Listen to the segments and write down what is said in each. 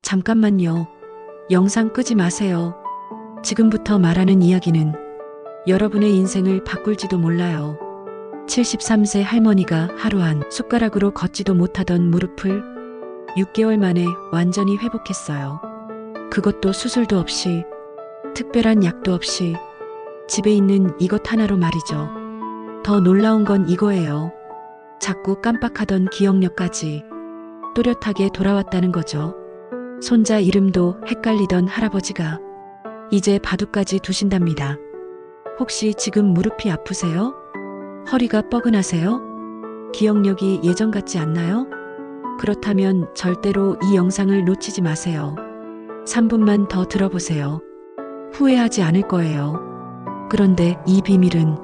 잠깐만요. 영상 끄지 마세요. 지금부터 말하는 이야기는 여러분의 인생을 바꿀지도 몰라요. 73세 할머니가 하루 한 숟가락으로 걷지도 못하던 무릎을 6개월 만에 완전히 회복했어요. 그것도 수술도 없이, 특별한 약도 없이, 집에 있는 이것 하나로 말이죠. 더 놀라운 건 이거예요. 자꾸 깜빡하던 기억력까지 또렷하게 돌아왔다는 거죠. 손자 이름도 헷갈리던 할아버지가 이제 바둑까지 두신답니다. 혹시 지금 무릎이 아프세요? 허리가 뻐근하세요? 기억력이 예전 같지 않나요? 그렇다면 절대로 이 영상을 놓치지 마세요. 3분만 더 들어보세요. 후회하지 않을 거예요. 그런데 이 비밀은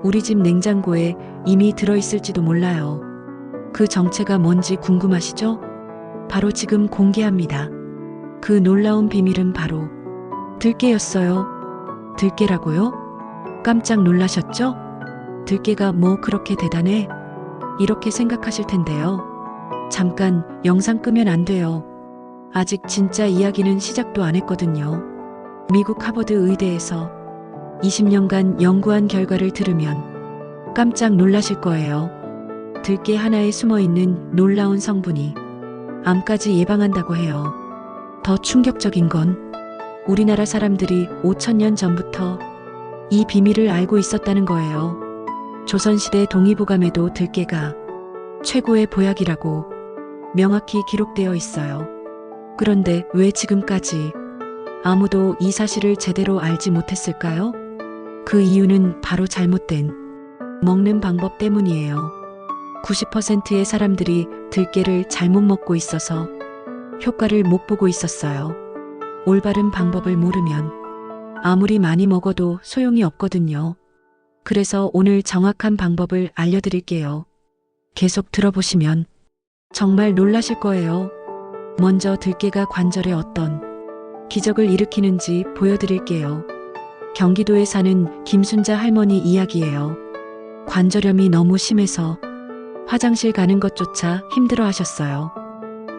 우리 집 냉장고에 이미 들어있을지도 몰라요. 그 정체가 뭔지 궁금하시죠? 바로 지금 공개합니다. 그 놀라운 비밀은 바로 들깨였어요. 들깨라고요? 깜짝 놀라셨죠? 들깨가 뭐 그렇게 대단해? 이렇게 생각하실 텐데요. 잠깐 영상 끄면 안 돼요. 아직 진짜 이야기는 시작도 안 했거든요. 미국 하버드 의대에서 20년간 연구한 결과를 들으면 깜짝 놀라실 거예요. 들깨 하나에 숨어있는 놀라운 성분이 암까지 예방한다고 해요. 더 충격적인 건 우리나라 사람들이 5,000년 전부터 이 비밀을 알고 있었다는 거예요. 조선시대 동의보감에도 들깨가 최고의 보약이라고 명확히 기록되어 있어요. 그런데 왜 지금까지 아무도 이 사실을 제대로 알지 못했을까요? 그 이유는 바로 잘못된 먹는 방법 때문이에요. 90%의 사람들이 들깨를 잘못 먹고 있어서 효과를 못 보고 있었어요. 올바른 방법을 모르면 아무리 많이 먹어도 소용이 없거든요. 그래서 오늘 정확한 방법을 알려드릴게요. 계속 들어보시면 정말 놀라실 거예요. 먼저 들깨가 관절에 어떤 기적을 일으키는지 보여드릴게요. 경기도에 사는 김순자 할머니 이야기예요. 관절염이 너무 심해서 화장실 가는 것조차 힘들어 하셨어요.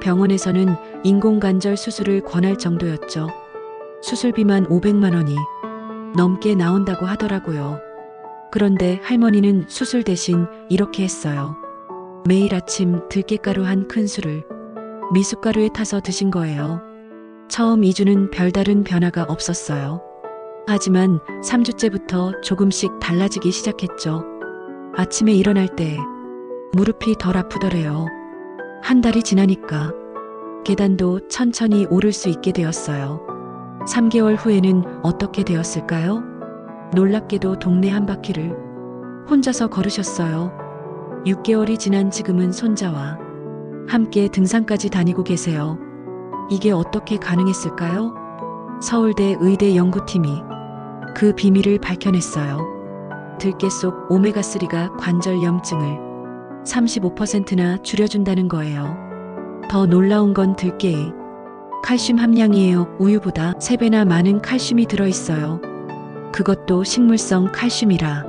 병원에서는 인공관절 수술을 권할 정도였죠. 수술비만 500만 원이 넘게 나온다고 하더라고요. 그런데 할머니는 수술 대신 이렇게 했어요. 매일 아침 들깨가루 한 큰술을 미숫가루에 타서 드신 거예요. 처음 2주는 별다른 변화가 없었어요. 하지만 3주째부터 조금씩 달라지기 시작했죠. 아침에 일어날 때 무릎이 덜 아프더래요. 한 달이 지나니까 계단도 천천히 오를 수 있게 되었어요. 3개월 후에는 어떻게 되었을까요? 놀랍게도 동네 한 바퀴를 혼자서 걸으셨어요. 6개월이 지난 지금은 손자와 함께 등산까지 다니고 계세요. 이게 어떻게 가능했을까요? 서울대 의대 연구팀이 그 비밀을 밝혀냈어요. 들깨 속 오메가3가 관절 염증을 35%나 줄여준다는 거예요. 더 놀라운 건 들깨에 칼슘 함량이에요. 우유보다 3배나 많은 칼슘이 들어있어요. 그것도 식물성 칼슘이라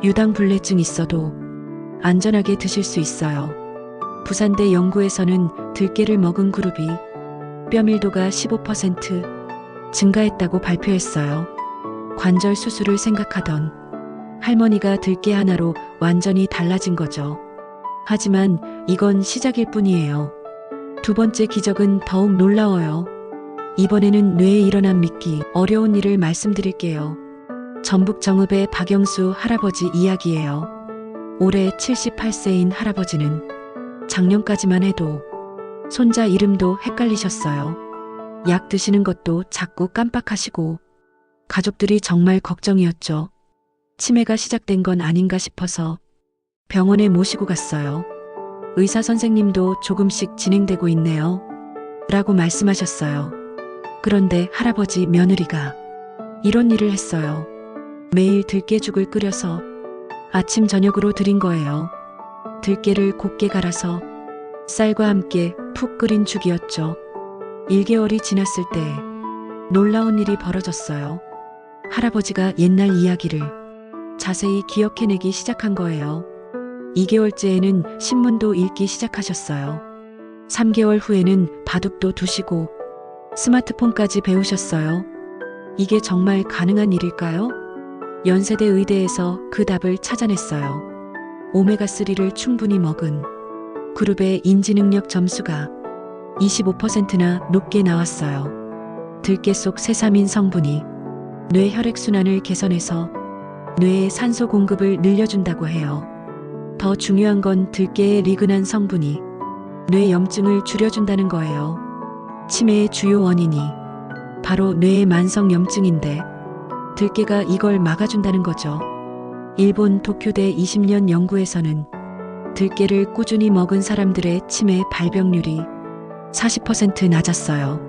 유당불내증 있어도 안전하게 드실 수 있어요. 부산대 연구에서는 들깨를 먹은 그룹이 뼈밀도가 15% 증가했다고 발표했어요. 관절 수술을 생각하던 할머니가 들깨 하나로 완전히 달라진 거죠. 하지만 이건 시작일 뿐이에요. 두 번째 기적은 더욱 놀라워요. 이번에는 뇌에 일어난 믿기 어려운 일을 말씀드릴게요. 전북 정읍의 박영수 할아버지 이야기예요. 올해 78세인 할아버지는 작년까지만 해도 손자 이름도 헷갈리셨어요. 약 드시는 것도 자꾸 깜빡하시고 가족들이 정말 걱정이었죠. 치매가 시작된 건 아닌가 싶어서 병원에 모시고 갔어요. 의사 선생님도 조금씩 진행되고 있네요. 라고 말씀하셨어요. 그런데 할아버지 며느리가 이런 일을 했어요. 매일 들깨죽을 끓여서 아침 저녁으로 드린 거예요. 들깨를 곱게 갈아서 쌀과 함께 푹 끓인 죽이었죠. 1개월이 지났을 때 놀라운 일이 벌어졌어요. 할아버지가 옛날 이야기를 자세히 기억해내기 시작한 거예요. 2개월째에는 신문도 읽기 시작하셨어요. 3개월 후에는 바둑도 두시고 스마트폰까지 배우셨어요. 이게 정말 가능한 일일까요? 연세대 의대에서 그 답을 찾아냈어요. 오메가3를 충분히 먹은 그룹의 인지능력 점수가 25%나 높게 나왔어요. 들깨 속 세사민 성분이 뇌 혈액순환을 개선해서 뇌의 산소 공급을 늘려준다고 해요. 더 중요한 건 들깨의 리그난 성분이 뇌 염증을 줄여준다는 거예요. 치매의 주요 원인이 바로 뇌의 만성 염증인데 들깨가 이걸 막아준다는 거죠. 일본 도쿄대 20년 연구에서는 들깨를 꾸준히 먹은 사람들의 치매 발병률이 40% 낮았어요.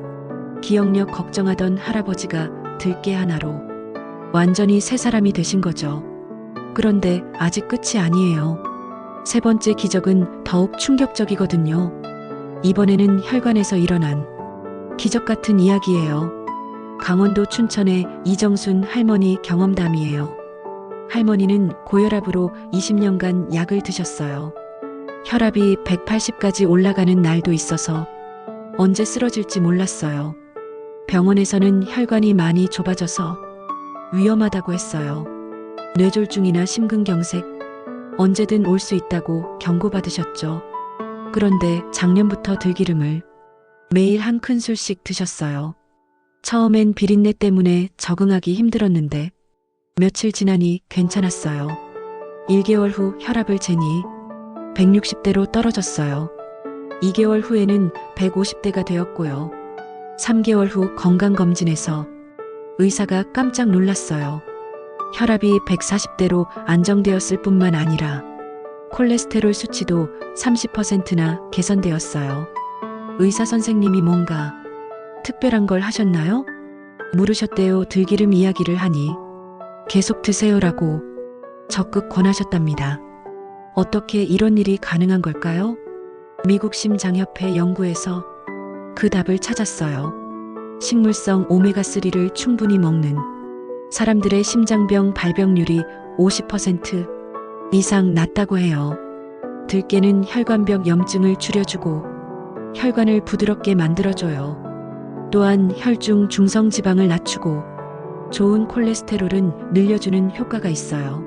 기억력 걱정하던 할아버지가 들깨 하나로 완전히 새 사람이 되신 거죠. 그런데 아직 끝이 아니에요. 세 번째 기적은 더욱 충격적이거든요. 이번에는 혈관에서 일어난 기적 같은 이야기예요. 강원도 춘천의 이정순 할머니 경험담이에요. 할머니는 고혈압으로 20년간 약을 드셨어요. 혈압이 180까지 올라가는 날도 있어서 언제 쓰러질지 몰랐어요. 병원에서는 혈관이 많이 좁아져서 위험하다고 했어요. 뇌졸중이나 심근경색 언제든 올 수 있다고 경고받으셨죠. 그런데 작년부터 들기름을 매일 한 큰술씩 드셨어요. 처음엔 비린내 때문에 적응하기 힘들었는데 며칠 지나니 괜찮았어요. 1개월 후 혈압을 재니 160대로 떨어졌어요. 2개월 후에는 150대가 되었고요. 3개월 후 건강검진에서 의사가 깜짝 놀랐어요. 혈압이 140대로 안정되었을 뿐만 아니라 콜레스테롤 수치도 30%나 개선되었어요. 의사 선생님이 뭔가 특별한 걸 하셨나요? 물으셨대요. 들기름 이야기를 하니 계속 드세요라고 적극 권하셨답니다. 어떻게 이런 일이 가능한 걸까요? 미국 심장협회 연구에서 그 답을 찾았어요. 식물성 오메가3를 충분히 먹는 사람들의 심장병 발병률이 50% 이상 낮다고 해요. 들깨는 혈관벽 염증을 줄여주고 혈관을 부드럽게 만들어줘요. 또한 혈중 중성지방을 낮추고 좋은 콜레스테롤은 늘려주는 효과가 있어요.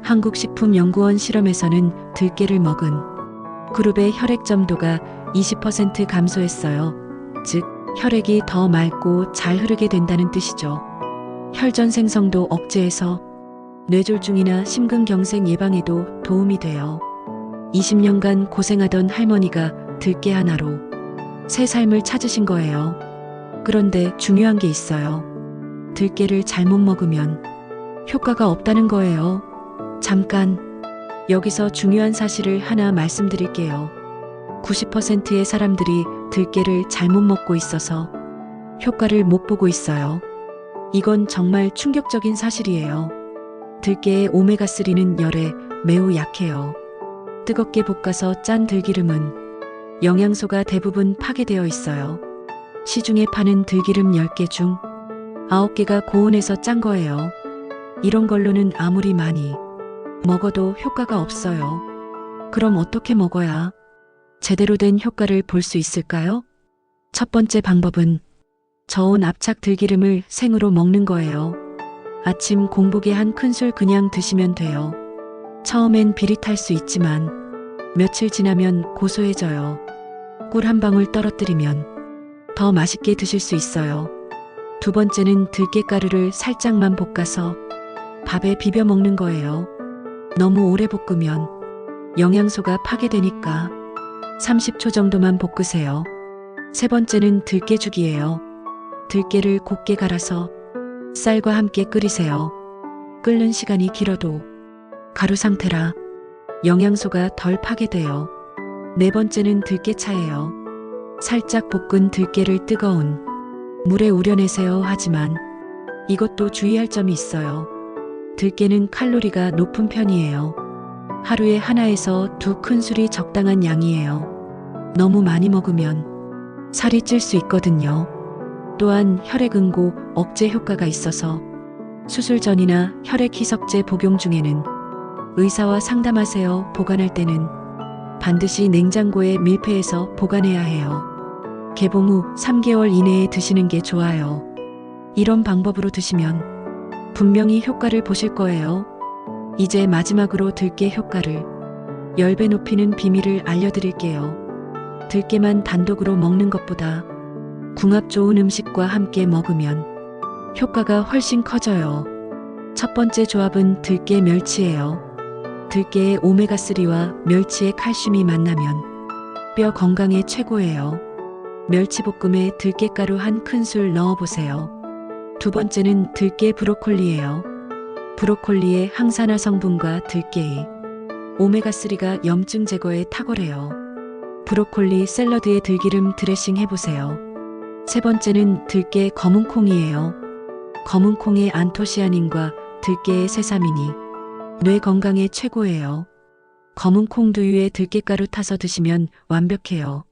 한국식품연구원 실험에서는 들깨를 먹은 그룹의 혈액 점도가 20% 감소했어요. 즉, 혈액이 더 맑고 잘 흐르게 된다는 뜻이죠. 혈전 생성도 억제해서 뇌졸중이나 심근경색 예방에도 도움이 돼요. 20년간 고생하던 할머니가 들깨 하나로 새 삶을 찾으신 거예요. 그런데 중요한 게 있어요. 들깨를 잘못 먹으면 효과가 없다는 거예요. 잠깐, 여기서 중요한 사실을 하나 말씀드릴게요. 90%의 사람들이 들깨를 잘못 먹고 있어서 효과를 못 보고 있어요. 이건 정말 충격적인 사실이에요. 들깨의 오메가3는 열에 매우 약해요. 뜨겁게 볶아서 짠 들기름은 영양소가 대부분 파괴되어 있어요. 시중에 파는 들기름 10개 중 9개가 고온에서 짠 거예요. 이런 걸로는 아무리 많이 먹어도 효과가 없어요. 그럼 어떻게 먹어야 제대로 된 효과를 볼 수 있을까요? 첫 번째 방법은 저온 압착 들기름을 생으로 먹는 거예요. 아침 공복에 한 큰술 그냥 드시면 돼요. 처음엔 비릿할 수 있지만 며칠 지나면 고소해져요. 꿀 한 방울 떨어뜨리면 더 맛있게 드실 수 있어요. 두 번째는 들깨가루를 살짝만 볶아서 밥에 비벼 먹는 거예요. 너무 오래 볶으면 영양소가 파괴되니까 30초 정도만 볶으세요. 세 번째는 들깨죽이에요. 들깨를 곱게 갈아서 쌀과 함께 끓이세요. 끓는 시간이 길어도 가루 상태라 영양소가 덜 파괴돼요. 네 번째는 들깨차예요. 살짝 볶은 들깨를 뜨거운 물에 우려내세요. 하지만 이것도 주의할 점이 있어요. 들깨는 칼로리가 높은 편이에요. 하루에 하나에서 2큰술이 적당한 양이에요. 너무 많이 먹으면 살이 찔 수 있거든요. 또한 혈액 응고 억제 효과가 있어서 수술 전이나 혈액 희석제 복용 중에는 의사와 상담하세요. 보관할 때는 반드시 냉장고에 밀폐해서 보관해야 해요. 개봉 후 3개월 이내에 드시는 게 좋아요. 이런 방법으로 드시면 분명히 효과를 보실 거예요. 이제 마지막으로 들깨 효과를 10배 높이는 비밀을 알려드릴게요. 들깨만 단독으로 먹는 것보다 궁합 좋은 음식과 함께 먹으면 효과가 훨씬 커져요. 첫 번째 조합은 들깨 멸치예요. 들깨의 오메가3와 멸치의 칼슘이 만나면 뼈 건강에 최고예요. 멸치볶음에 들깨가루 한 큰술 넣어보세요. 두 번째는 들깨 브로콜리예요. 브로콜리의 항산화 성분과 들깨의 오메가3가 염증 제거에 탁월해요. 브로콜리 샐러드에 들기름 드레싱 해보세요. 세 번째는 들깨 검은콩이에요. 검은콩의 안토시아닌과 들깨의 세사민이 뇌 건강에 최고예요. 검은콩 두유에 들깨가루 타서 드시면 완벽해요.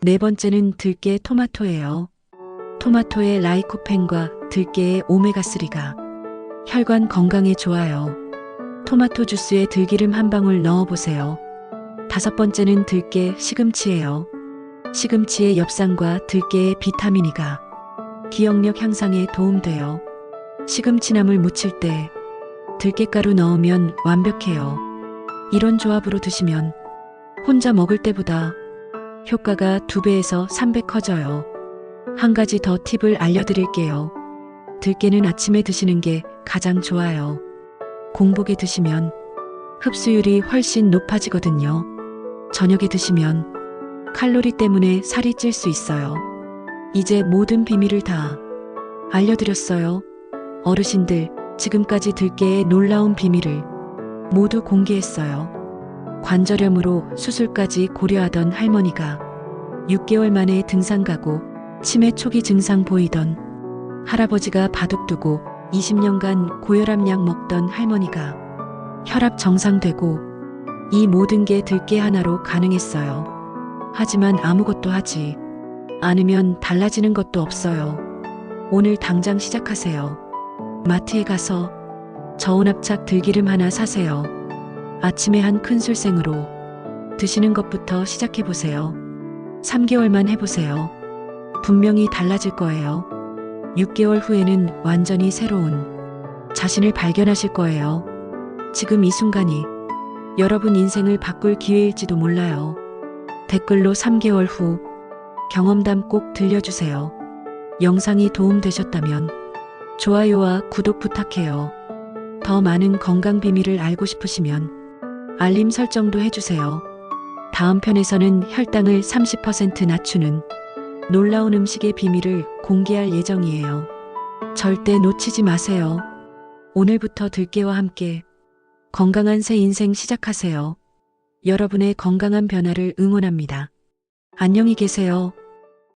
네 번째는 들깨 토마토예요. 토마토의 라이코펜과 들깨의 오메가3가 혈관 건강에 좋아요. 토마토 주스에 들기름 한 방울 넣어보세요. 다섯 번째는 들깨 시금치예요. 시금치의 엽산과 들깨의 비타민 E가 기억력 향상에 도움돼요. 시금치나물 무칠 때 들깨가루 넣으면 완벽해요. 이런 조합으로 드시면 혼자 먹을 때보다 효과가 2배에서 3배 커져요. 한 가지 더 팁을 알려드릴게요. 들깨는 아침에 드시는 게 가장 좋아요. 공복에 드시면 흡수율이 훨씬 높아지거든요. 저녁에 드시면 칼로리 때문에 살이 찔 수 있어요. 이제 모든 비밀을 다 알려드렸어요. 어르신들, 지금까지 들깨의 놀라운 비밀을 모두 공개했어요. 관절염으로 수술까지 고려하던 할머니가 6개월 만에 등산 가고 치매 초기 증상 보이던 할아버지가 바둑 두고 20년간 고혈압 약 먹던 할머니가 혈압 정상되고 이 모든 게 들깨 하나로 가능했어요. 하지만 아무것도 하지 않으면 달라지는 것도 없어요. 오늘 당장 시작하세요. 마트에 가서 저온압착 들기름 하나 사세요. 아침에 한 큰술생으로 드시는 것부터 시작해보세요. 3개월만 해보세요. 분명히 달라질 거예요. 6개월 후에는 완전히 새로운 자신을 발견하실 거예요. 지금 이 순간이 여러분 인생을 바꿀 기회일지도 몰라요. 댓글로 3개월 후 경험담 꼭 들려주세요. 영상이 도움되셨다면 좋아요와 구독 부탁해요. 더 많은 건강 비밀을 알고 싶으시면 알림 설정도 해주세요. 다음 편에서는 혈당을 30% 낮추는 놀라운 음식의 비밀을 공개할 예정이에요. 절대 놓치지 마세요. 오늘부터 들깨와 함께 건강한 새 인생 시작하세요. 여러분의 건강한 변화를 응원합니다. 안녕히 계세요.